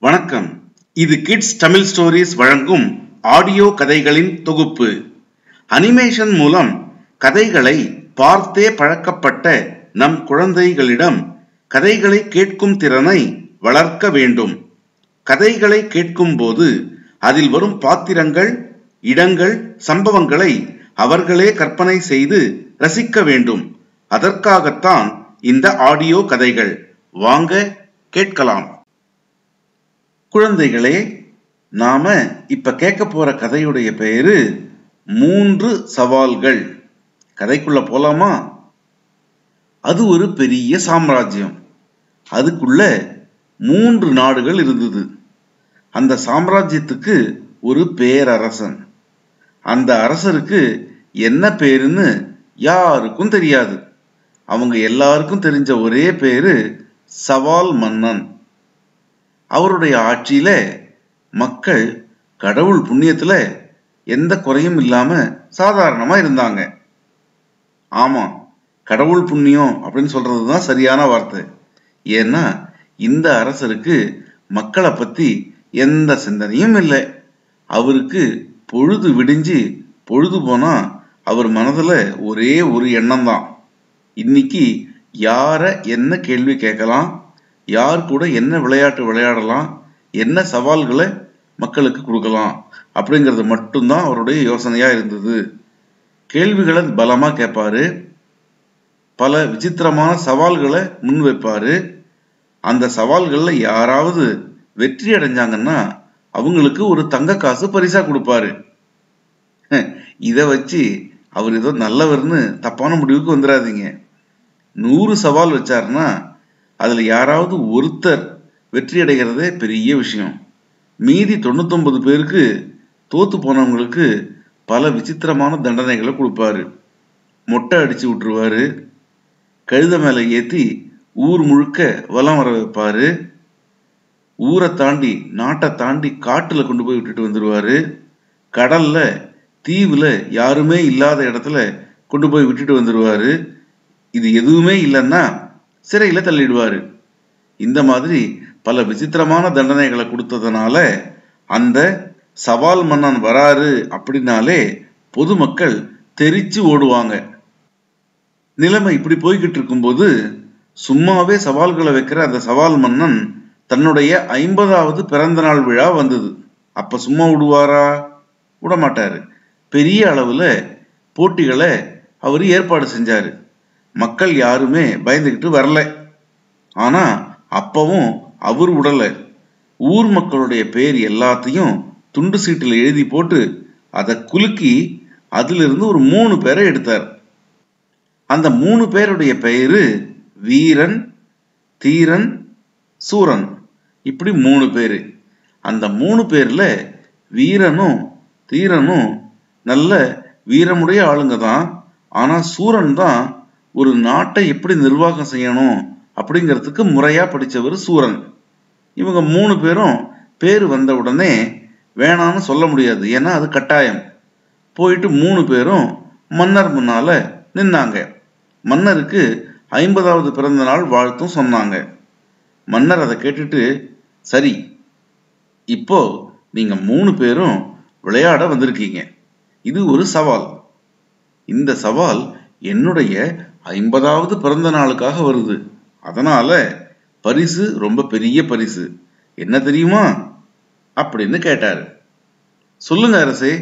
வணக்கம். இது kids Tamil stories வழங்கும் ஆடியோ கதைகளின் தொகுப்பு. அனிமேஷன் மூலம் கதைகளை பார்த்தே பழக்கப்பட்ட நம் குழந்தைகளிடம் கதைகளை கேட்கும் திறனை வளர்க்க வேண்டும். கதைகளை கேட்கும் போது அதில் வரும் பாத்திரங்கள், இடங்கள், சம்பவங்களை அவர்களே கற்பனை செய்து ரசிக்க வேண்டும். அதற்காகத்தான் இந்த ஆடியோ கதைகள். வாங்க கேட்கலாம். குழந்தைகளே, நாம இப்ப கேட்க போற கதையுடைய பெயரு 3 சவால்கள். கதைக்குள்ள போலாமா? அது ஒரு பெரிய சாம்ராஜ்யம். அதுக்குள்ள 3 நாடுகள் இருந்தது. அந்த சாம்ராஜ்யத்துக்கு ஒரு பேரரசன். அந்த அரசருக்கு என்ன பேருன்னு யாருக்கும் தெரியாது. அவங்க எல்லாருக்கும் தெரிஞ்ச ஒரே பேரு சவால் மன்னன். அவருடைய ஆட்சியில மக்கள் கடவுள் புண்ணியத்துல எந்த குறையும் இல்லாம சாதாரணமா இருந்தாங்க. ஆமா, கடவுள் புண்ணியம் அப்படின்னு சொல்றதுதான் சரியான வார்த்தை. ஏன்னா இந்த அரசருக்கு மக்களை பத்தி எந்த சிந்தனையும் இல்லை. அவருக்கு பொழுது விடிஞ்சு பொழுது போனா அவர் மனதுல ஒரே ஒரு எண்ணம் தான். இன்னைக்கு யார என்ன கேள்வி கேட்கலாம், யார் கூட என்ன விளையாட்டு விளையாடலாம், என்ன சவால்களை மக்களுக்கு கொடுக்கலாம் அப்படிங்கிறது மட்டும்தான் அவருடைய யோசனையா இருந்தது. கேள்விகளை பலமா கேட்பாரு. பல விசித்திரமான சவால்களை முன் வைப்பாரு. அந்த சவால்கள்ல யாராவது வெற்றி அடைஞ்சாங்கன்னா அவங்களுக்கு ஒரு தங்க காசு பரிசா கொடுப்பாரு. இதை வச்சு அவர் ஏதோ நல்லவர்னு தப்பான முடிவுக்கு வந்துடாதீங்க. 100 சவால் வச்சாருன்னா அதுல யாராவது ஒருத்தர் வெற்றி அடைகிறதே பெரிய விஷயம். மீதி 99 பேருக்கு, தோத்து போனவங்களுக்கு பல விசித்திரமான தண்டனைகளை கொடுப்பாரு. மொட்டை அடிச்சு விட்டுருவாரு. கழுத மேல ஏத்தி ஊர் முழுக்க வலம் வர வைப்பாரு. ஊரை தாண்டி, நாட்டை தாண்டி காட்டுல கொண்டு போய் விட்டுட்டு வந்துருவாரு. கடல்ல, தீவுல யாருமே இல்லாத இடத்துல கொண்டு போய் விட்டுட்டு வந்துருவாரு. இது எதுவுமே இல்லைன்னா சிறையில தள்ளிடுவாரு. இந்த மாதிரி பல விசித்திரமான தண்டனைகளை கொடுத்ததுனால அந்த சவால் மன்னன் வராரு அப்படின்னாலே பொதுமக்கள் தெரிச்சு ஓடுவாங்க. நிலைமை இப்படி போய்கிட்டு இருக்கும்போது சும்மாவே சவால்களை வைக்கிற அந்த சவால் மன்னன் தன்னுடைய 50வது பிறந்த நாள் விழா வந்தது. அப்ப சும்மா விடுவாரா? விடமாட்டாரு. பெரிய அளவுல போட்டிகளை அவரு ஏற்பாடு செஞ்சாரு. மக்கள் யாருமே பயந்துகிட்டு வரல. ஆனா அப்பவும் அவர் விடல. ஊர் மக்களுடைய பேர் எல்லாத்தையும் துண்டு சீட்டுல எழுதி போட்டு அதை குலுக்கி அதுல இருந்து ஒரு 3 பேரை எடுத்தார். அந்த 3 பேருடைய பெயரு வீரன், தீரன், சூரன். இப்படி 3 பேரு. அந்த 3 பேர்ல வீரனும் தீரனும் நல்ல வீரமுடைய ஆளுங்க தான். ஆனா சூரன் தான் ஒரு நாட்டை எப்படி நிர்வாகம் செய்யணும் அப்படிங்கிறதுக்கு முறையா படிச்சவர் சூரன். இவங்க 3 பேரும் பேரு வந்த உடனே வேணான்னு சொல்ல முடியாது. ஏன்னா அது கட்டாயம். போயிட்டு 3 பேரும் மன்னர் முன்னால நின்னாங்க. மன்னருக்கு 50வது பிறந்த நாள் வாழ்த்தும் சொன்னாங்க. மன்னர் அதை கேட்டுட்டு, சரி, இப்போ நீங்க 3 பேரும் விளையாட வந்திருக்கீங்க. இது ஒரு சவால். இந்த சவால் என்னுடைய 50வது பிறந்த நாளுக்காக வருது. அதனால பரிசு ரொம்ப பெரிய பரிசு. என்ன தெரியுமா அப்படின்னு கேட்டாரு. சொல்லுங்க அரசே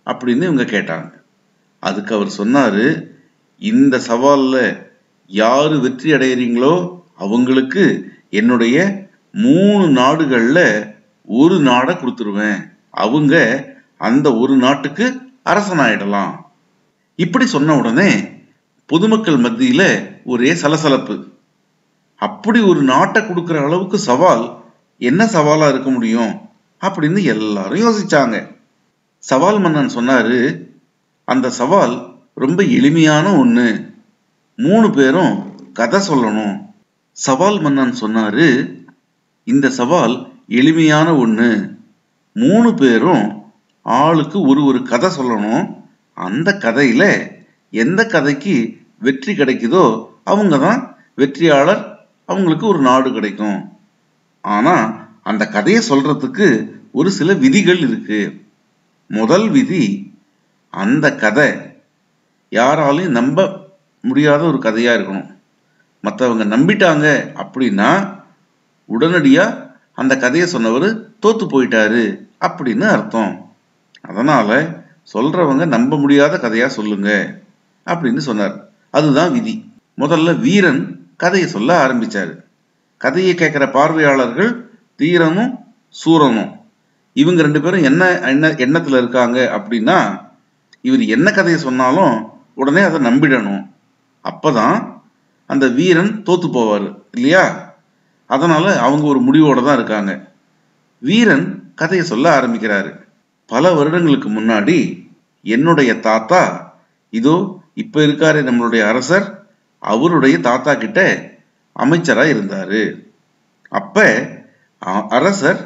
அப்படின்னு இவங்க கேட்டாங்க. அதுக்கு அவர் சொன்னாரு, இந்த சவால்ல யாரு வெற்றி அடைகிறீங்களோ அவங்களுக்கு என்னுடைய 3 நாடுகள்ல ஒரு நாடை கொடுத்துருவேன். அவங்க அந்த ஒரு நாட்டுக்கு அரசனாயிடலாம். இப்படி சொன்ன உடனே பொதுமக்கள் மத்தியில ஒரே சலசலப்பு. அப்படி ஒரு நாட்டை கொடுக்கிற அளவுக்கு சவால் என்ன சவாலா இருக்க முடியும் அப்படின்னு எல்லாரும் யோசிச்சாங்க. சவால் மன்னன் சொன்னாரு, அந்த சவால் ரொம்ப எளிமையான ஒண்ணு. 3 பேரும் கதை சொல்லணும். சவால் மன்னன் சொன்னாரு, இந்த சவால் எளிமையான ஒண்ணு. 3 பேரும் ஆளுக்கு ஒரு கதை சொல்லணும். அந்த கதையில எந்த கதைக்கு வெற்றி கிடைக்குதோ அவங்க தான் வெற்றியாளர், அவங்களுக்கு ஒரு நாடு கிடைக்கும். ஆனா அந்த கதையை சொல்றதுக்கு ஒரு சில விதிகள் இருக்கு. முதல் விதி, அந்த கதை யாராலையும் நம்ப முடியாத ஒரு கதையா இருக்கணும். மற்றவங்க நம்பிட்டாங்க அப்படின்னா உடனடியா அந்த கதையை சொன்னவர் தோத்து போயிட்டாரு அப்படின்னு அர்த்தம். அதனால சொல்றவங்க நம்ப முடியாத கதையா சொல்லுங்க அப்படின்னு சொன்னார். அதுதான் விதி. முதல்ல வீரன் கதையை சொல்ல ஆரம்பிச்சாரு. கதையை கேட்கிற பார்வையாளர்கள் தீரனும் சூரனும். இவங்க 2 பேரும் என்ன எண்ணத்துல இருக்காங்க அப்படின்னா, இவர் என்ன கதையை சொன்னாலும் உடனே அதை நம்பிடணும். அப்பதான் அந்த வீரன் தோத்து போவாரு இல்லையா? அதனால அவங்க ஒரு முடிவோட தான் இருக்காங்க. வீரன் கதையை சொல்ல ஆரம்பிக்கிறாரு. பல வருடங்களுக்கு முன்னாடி என்னுடைய தாத்தா, இதோ இப்ப இருக்காரு நம்மளுடைய அரசர், அவருடைய தாத்தா கிட்ட அமைச்சரா இருந்தாரு. அப்ப அரசர்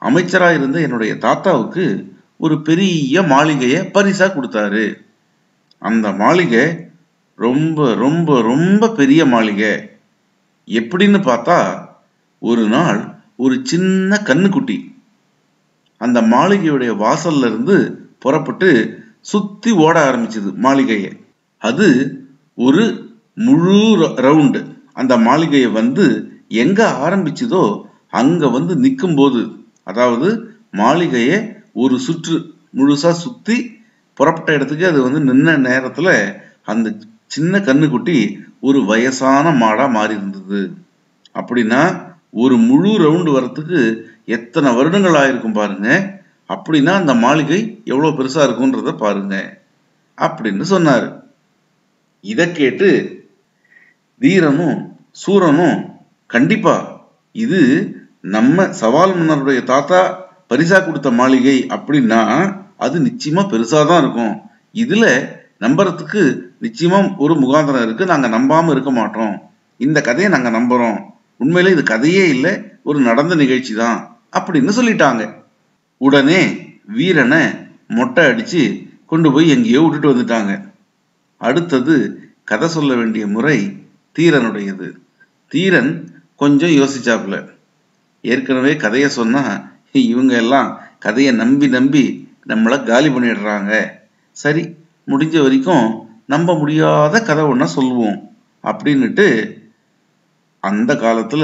அமைச்சரா இருந்த என்னுடைய தாத்தாவுக்கு ஒரு பெரிய மாளிகைய பரிசா கொடுத்தாரு. அந்த மாளிகை ரொம்ப ரொம்ப ரொம்ப பெரிய மாளிகை. எப்படின்னு பார்த்தா, ஒரு நாள் ஒரு சின்ன கண்ணுக்குட்டி அந்த மாளிகையுடைய வாசல்ல இருந்து புறப்பட்டு சுத்தி ஓட ஆரம்பிச்சது மாளிகையை. அது ஒரு முழு ரவுண்டு அந்த மாளிகையை வந்து எங்க ஆரம்பிச்சதோ அங்க வந்து நிற்கும் போது, அதாவது மாளிகையை ஒரு சுற்று முழுசா சுத்தி புறப்பட்ட இடத்துக்கு அது வந்து நின்ன நேரத்துல அந்த சின்ன கண்ணுக்குட்டி ஒரு வயசான மாடா மாறி இருந்தது. அப்படின்னா ஒரு முழு ரவுண்டு வரத்துக்கு எத்தனை வருடங்கள் ஆயிருக்கும் பாருங்க. அப்படின்னா அந்த மாளிகை எவ்வளவு பெருசா இருக்கும்ன்றத பாருங்க அப்படின்னு சொன்னாரு. இத கேட்டு வீரனும் சூரனும், கண்டிப்பா இது நம்ம சவால் மன்னருடைய தாத்தா பரிசா கொடுத்த மாளிகை அப்படின்னா அது நிச்சயமா பெருசாதான் இருக்கும். இதுல நம்புறதுக்கு நிச்சயமா ஒரு முகாந்திரம் இருக்கு. நாங்க நம்பாம இருக்க மாட்டோம். இந்த கதையை நாங்க நம்புறோம். உண்மையில இது கதையே இல்லை, ஒரு நடந்த நிகழ்ச்சி தான் அப்படின்னு சொல்லிட்டாங்க. உடனே வீரனை மொட்டை அடிச்சு கொண்டு போய் எங்கேயோ விட்டுட்டு வந்துட்டாங்க. அடுத்தது கதை சொல்ல வேண்டிய முறை தீரனுடையது. தீரன் கொஞ்சம் யோசிச்சாப்புல. ஏற்கனவே கதையை சொன்னா இவங்க எல்லாம் கதையை நம்பி நம்பி நம்மளை காலி பண்ணிடுறாங்க. சரி, முடிஞ்ச வரைக்கும் நம்ப முடியாத கதை ஒண்ணா சொல்லுவோம் அப்படின்னுட்டு, அந்த காலத்துல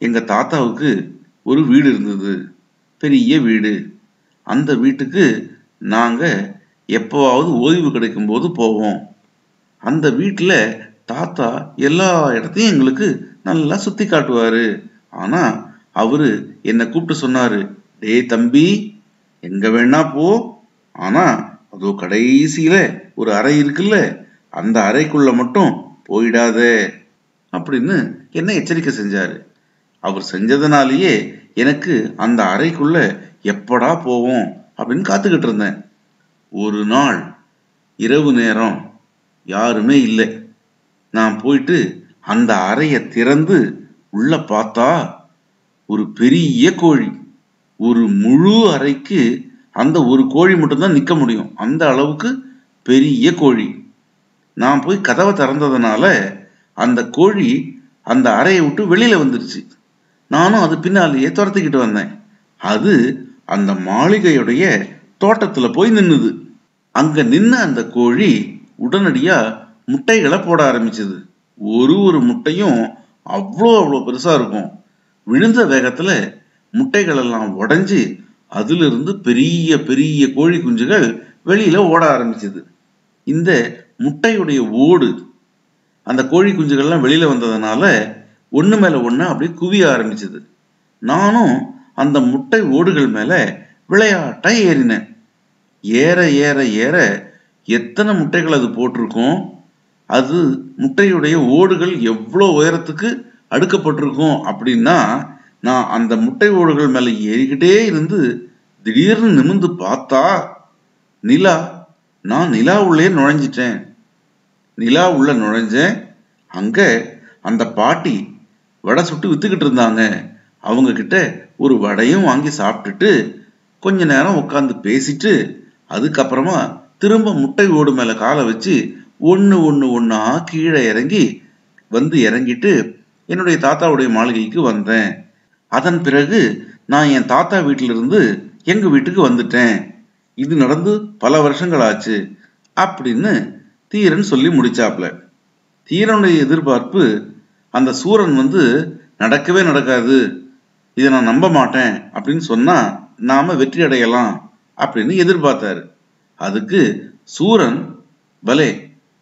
எங்க தாத்தாவுக்கு ஒரு வீடு இருந்தது, பெரிய வீடு. அந்த வீட்டுக்கு நாங்க எப்பவாவது ஓய்வு கிடைக்கும் போது போவோம். அந்த வீட்டுல தாத்தா எல்லா இடத்தையும் எங்களுக்கு நல்லா சுத்தி காட்டுவாரு. ஆனா அவரு என்னை கூப்பிட்டு சொன்னாரு, டேய் தம்பி, எங்க வேணா போ, ஆனா அதோ கடைசியில ஒரு அறை இருக்குல்ல, அந்த அறைக்குள்ள மட்டும் போயிடாத அப்படின்னு என்ன எச்சரிக்கை செஞ்சாரு. அவர் செஞ்சதுனாலேயே எனக்கு அந்த அறைக்குள்ள எப்படா போவோம் அப்படின்னு காத்துக்கிட்டு இருந்தேன். ஒரு நாள் இரவு நேரம் யாருமே இல்லை. நான் போயிட்டு அந்த அறையை திறந்து உள்ள பார்த்தா ஒரு பெரிய கோழி. ஒரு முழு அறைக்கு அந்த ஒரு கோழி மட்டும்தான் நிக்க முடியும், அந்த அளவுக்கு பெரிய கோழி. நான் போய் கதவை திறந்ததுனால அந்த கோழி அந்த அறையை விட்டு வெளியில வந்துருச்சு. நானும் அது பின்னாலேயே துரத்திக்கிட்டு வந்தேன். அது அந்த மாளிகையுடைய தோட்டத்துல போய் நின்னுது. அங்க நின்ன அந்த கோழி உடனடியா முட்டைகளை போட ஆரம்பிச்சது. ஒரு முட்டையும் அவ்வளோ பெருசா இருக்கும். விழுந்த வேகத்துல முட்டைகள் எல்லாம் உடைஞ்சு அதுல இருந்து பெரிய பெரிய கோழி குஞ்சுகள் வெளியில ஓட ஆரம்பிச்சது. இந்த முட்டையுடைய ஓடு அந்த கோழி குஞ்சுகள்லாம் வெளியில வந்ததுனால ஒண்ணு மேல ஒண்ணு அப்படியே குவிய ஆரம்பிச்சது. நானும் அந்த முட்டை ஓடுகள் மேல விளையாட்டா ஏறினேன். ஏற ஏற ஏற எத்தனை முட்டைகள் அது போட்டிருக்கும், அது முட்டையுடைய ஓடுகள் எவ்வளோ உயரத்துக்கு அடுக்கப்பட்டிருக்கும் அப்படின்னா, நான் அந்த முட்டை ஓடுகள் மேல ஏறிக்கிட்டே இருந்து திடீர்னு நிமிர்ந்து பார்த்தா நிலா. நான் நிலா உள்ளே நுழைஞ்சிட்டேன். நிலா உள்ள நுழைஞ்சேன். அங்க அந்த பாட்டி வடை சுட்டு வித்துக்கிட்டு இருந்தாங்க. அவங்க கிட்ட ஒரு வடையும் வாங்கி சாப்பிட்டுட்டு கொஞ்ச நேரம் உட்காந்து பேசிட்டு அதுக்கப்புறமா திரும்ப முட்டை ஓடு மேல காலை வச்சு ஒண்ணா கீழே இறங்கி இறங்கிட்டு என்னுடைய தாத்தாவுடைய மாளிகைக்கு வந்தேன். அதன் பிறகு நான் என் தாத்தா வீட்டிலிருந்து எங்க வீட்டுக்கு வந்துட்டேன். இது நடந்து பல வருஷங்கள் ஆச்சு அப்படின்னு தீரன் சொல்லி முடிச்சாப்ல. தீரனுடைய எதிர்பார்ப்பு அந்த சூரன் நடக்கவே நடக்காது, இதை நான் நம்ப மாட்டேன் அப்படின்னு சொன்னா நாம வெற்றி அடையலாம் அப்படின்னு எதிர்பார்த்தாரு. அதுக்கு சூரன், பலே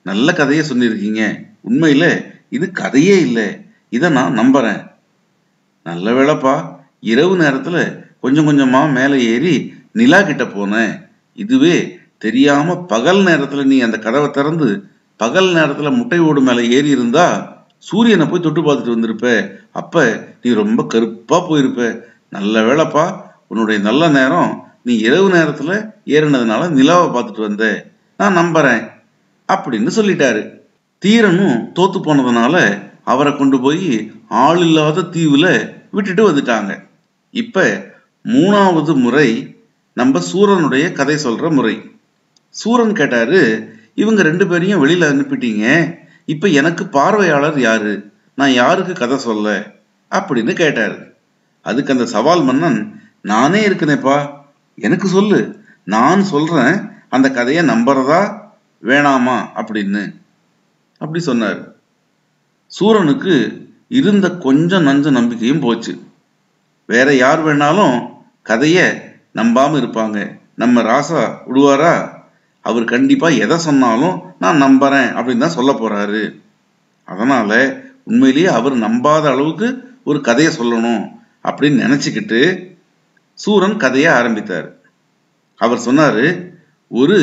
நல்ல கதையை சொன்னிருக்கீங்க, உண்மையில இது கதையே இல்லை, இதை நான் நம்புறேன். நல்ல வேளைப்பா, இரவு நேரத்துல கொஞ்சம் கொஞ்சமா மேலே ஏறி நிலா கிட்ட போனேன். இதுவே தெரியாம பகல் நேரத்துல நீ அந்த கதவை திறந்து பகல் நேரத்துல முட்டை ஓடு மேல ஏறி இருந்தா சூரியனை போய் தொட்டு பார்த்துட்டு வந்திருப்ப. அப்ப நீ ரொம்ப கருப்பா போயிருப்ப. நல்ல வேளைப்பா, உன்னுடைய நல்ல நேரம், நீ இரவு நேரத்துல ஏறினதுனால நிலாவை பார்த்துட்டு வந்த, நான் நம்புறேன் அப்படின்னு சொல்லிட்டாரு. தீரனும் தோத்து போனதுனால அவரை கொண்டு போய் ஆள் இல்லாத தீவுல விட்டுட்டு வந்துட்டாங்க. இப்ப 3வது முறை நம்ம சூரனுடைய கதை சொல்ற முறை. சூரன் கேட்டாரு, இவங்க 2 பேரையும் வெளியில அனுப்பிட்டீங்க, இப்ப எனக்கு பார்வையாளர் யாரு, நான் யாருக்கு கதை சொல்ல அப்படின்னு கேட்டாரு. அதுக்கு அந்த சவால் மன்னன், நானே இருக்கனேப்பா, எனக்கு சொல்லு, நான் சொல்றேன், அந்த கதையை நம்புறதா வேணாமா அப்படின்னு அப்படி சொன்னார். சூரனுக்கு இருந்த கொஞ்சம் நஞ்ச நம்பிக்கையும் போச்சு. வேற யார் வேணாலும் கதைய நம்பாம இருப்பாங்க, நம்ம ராசா விடுவாரா? அவர் கண்டிப்பா எதை சொன்னாலும் நான் நம்புறேன் அப்படின்னு தான் சொல்ல போறாரு. அதனால உண்மையிலேயே அவர் நம்பாத அளவுக்கு ஒரு கதையை சொல்லணும் அப்படின்னு நினைச்சுக்கிட்டு சூரன் கதையை ஆரம்பித்தார். அவர் சொன்னாரு, ஒரு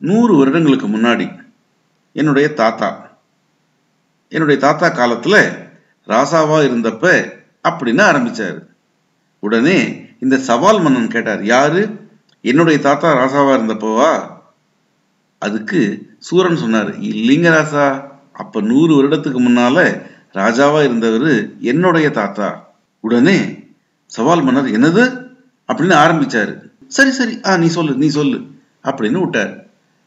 100 வருடங்களுக்கு முன்னாடி என்னுடைய தாத்தா காலத்துல ராசாவா இருந்தப்ப அப்படின்னு ஆரம்பிச்சாரு. உடனே இந்த சவால் மன்னன் கேட்டார், யாரு, என்னுடைய தாத்தா ராசாவா இருந்தப்போவா? அதுக்கு சூரன் சொன்னாரு, இல்லைங்க ராசா, அப்ப 100 வருடத்துக்கு முன்னால ராஜாவா இருந்தவர் என்னுடைய தாத்தா. உடனே சவால் மன்னர் என்னது அப்படின்னு ஆரம்பிச்சாரு. சரி சரி, நீ சொல்லு அப்படின்னு விட்டார்.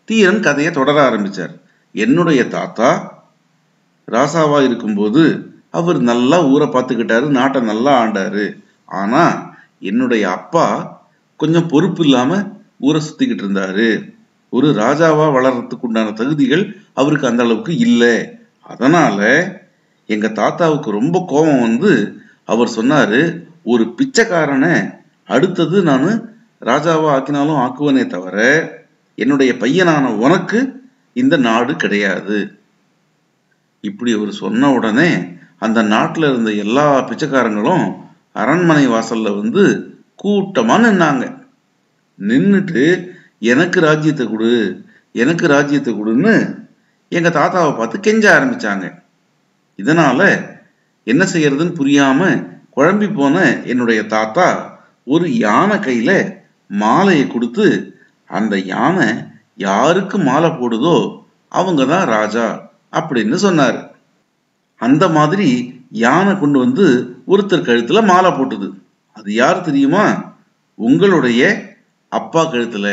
தீரன் கதையை தொடர ஆரம்பிச்சார். என்னுடைய தாத்தா ராசாவா இருக்கும்போது அவர் நல்லா ஊரை பார்த்துக்கிட்டாரு, நாட்டை நல்லா ஆண்டாரு. ஆனா என்னுடைய அப்பா கொஞ்சம் பொறுப்பு இல்லாம ஊரை சுத்திக்கிட்டு இருந்தாரு. ஒரு ராஜாவா வளர்றதுக்கு உண்டான தகுதிகள் அவருக்கு அந்த அளவுக்கு இல்லை. அதனால எங்க தாத்தாவுக்கு ரொம்ப கோபம் அவர் சொன்னாரு, ஒரு பிச்சைக்காரனை அடுத்தது நான் ராஜாவா ஆக்கினாலும் ஆக்குவனே தவிர என்னுடைய பையனான உனக்கு இந்த நாடு கிடையாது. இப்படி அவர் சொன்ன உடனே அந்த நாட்டுல இருந்த எல்லா பிச்சைக்காரங்களும் அரண்மனை வாசல்ல கூட்டமா நின்னாங்க. நின்னுட்டு எனக்கு ராஜ்யத்தை கொடுன்னு எங்க தாத்தாவை பார்த்து கெஞ்ச ஆரம்பிச்சாங்க. இதனால என்ன செய்யறதுன்னு புரியாம குழம்பி போன என்னுடைய தாத்தா ஒரு யானை கையில மாலையை கொடுத்து, அந்த யானை யாருக்கு மாலை போடுதோ அவங்கதான் ராஜா அப்படின்னு சொன்னாரு. அந்த மாதிரி யானை கொண்டு ஒருத்தர் கழுத்துல மாலை போட்டுது. அது யார் தெரியுமா? உங்களுடைய அப்பா கழுத்துல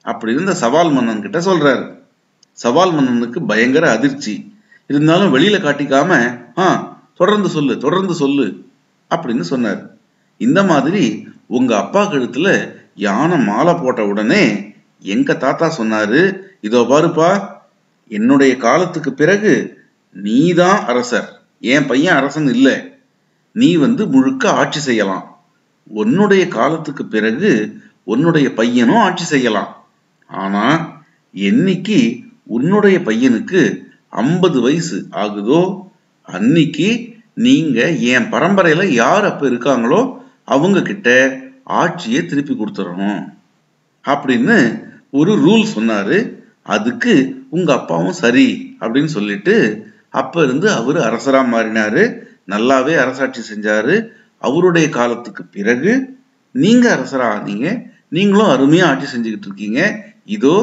அப்படின்னு இந்த சவால் மன்னன் கிட்ட சொல்றாரு. சவால் மன்னனுக்கு பயங்கர அதிர்ச்சி. இருந்தாலும் வெளியில காட்டிக்காம தொடர்ந்து சொல்லு அப்படின்னு சொன்னார். இந்த மாதிரி உங்க அப்பா கழுத்துல யானை மாலை போட்ட உடனே எங்க தாத்தா சொன்னாரு, இதோ பாருப்பா, என்னுடைய காலத்துக்கு பிறகு நீதான் அரசர், என் பையன் அரசன் இல்ல, நீ முழுக்க ஆட்சி செய்யலாம். உன்னுடைய காலத்துக்கு பிறகு உன்னுடைய பையனும் ஆட்சி செய்யலாம். ஆனா என்னைக்கு உன்னுடைய பையனுக்கு 50 வயசு ஆகுதோ அன்னைக்கு நீங்க என் பரம்பரையில யார் அப்ப இருக்காங்களோ அவங்க கிட்ட ஆட்சியை திருப்பி கொடுத்துடணும் அப்படின்னு ஒரு ரூல் சொன்னாரு. அதுக்கு உங்க அப்பாவும் சரி அப்படின்னு சொல்லிட்டு அப்ப இருந்து அவரு அரசரா மாறினாரு. நல்லாவே அரசாட்சி செஞ்சாரு. அவருடைய காலத்துக்கு பிறகு நீங்க அரசரா ஆனீங்க. நீங்களும் அருமையா ஆட்சி செஞ்சுக்கிட்டு இருக்கீங்க. இதோ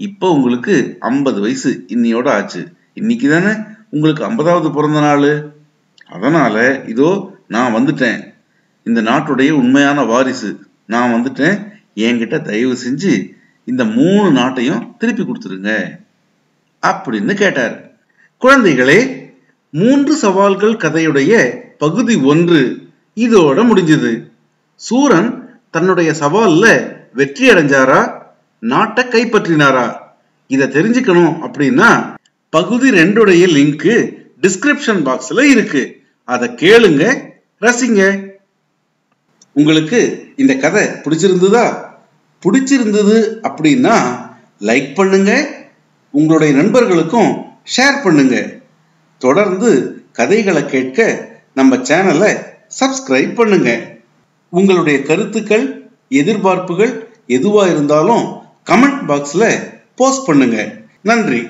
இப்ப உங்களுக்கு 50 வயசு இன்னையோட ஆச்சு. இன்னைக்கு தானே உங்களுக்கு 50வது பிறந்த நாள். அதனால இதோ நான் வந்துட்டேன், இந்த நாட்டுடைய உண்மையான வாரிசு நான் வந்துட்டேன். என்கிட்ட தயவு செஞ்சு இந்த 3 நாட்டையும் திருப்பி கொடுத்துருங்க அப்படின்னு கேட்டார். குழந்தைகளே, 3 சவால்கள் கதையுடைய பகுதி 1 இதோட முடிஞ்சது. சூரன் தன்னுடைய சவால்ல வெற்றி அடைஞ்சாரா, நாட்டை கைப்பற்றினாரா? இத தெரிஞ்சுக்கணும் அப்படின்னா பகுதி 2 லிங்க் டிஸ்கிரிப்ஷன் பாக்ஸ்ல இருக்கு. அதை கேளுங்க, ரசிங்க. உங்களுக்கு இந்த கதை பிடிச்சிருந்ததா? பிடிச்சிருந்தது அப்படின்னா லைக் பண்ணுங்க, உங்களுடைய நண்பர்களுக்கும் ஷேர் பண்ணுங்க. தொடர்ந்து கதைகளை கேட்க நம்ம சேனலை சப்ஸ்கிரைப் பண்ணுங்க. உங்களுடைய கருத்துக்கள், எதிர்பார்ப்புகள் எதுவா இருந்தாலும் கமெண்ட் பாக்ஸ்ல போஸ்ட் பண்ணுங்க. நன்றி.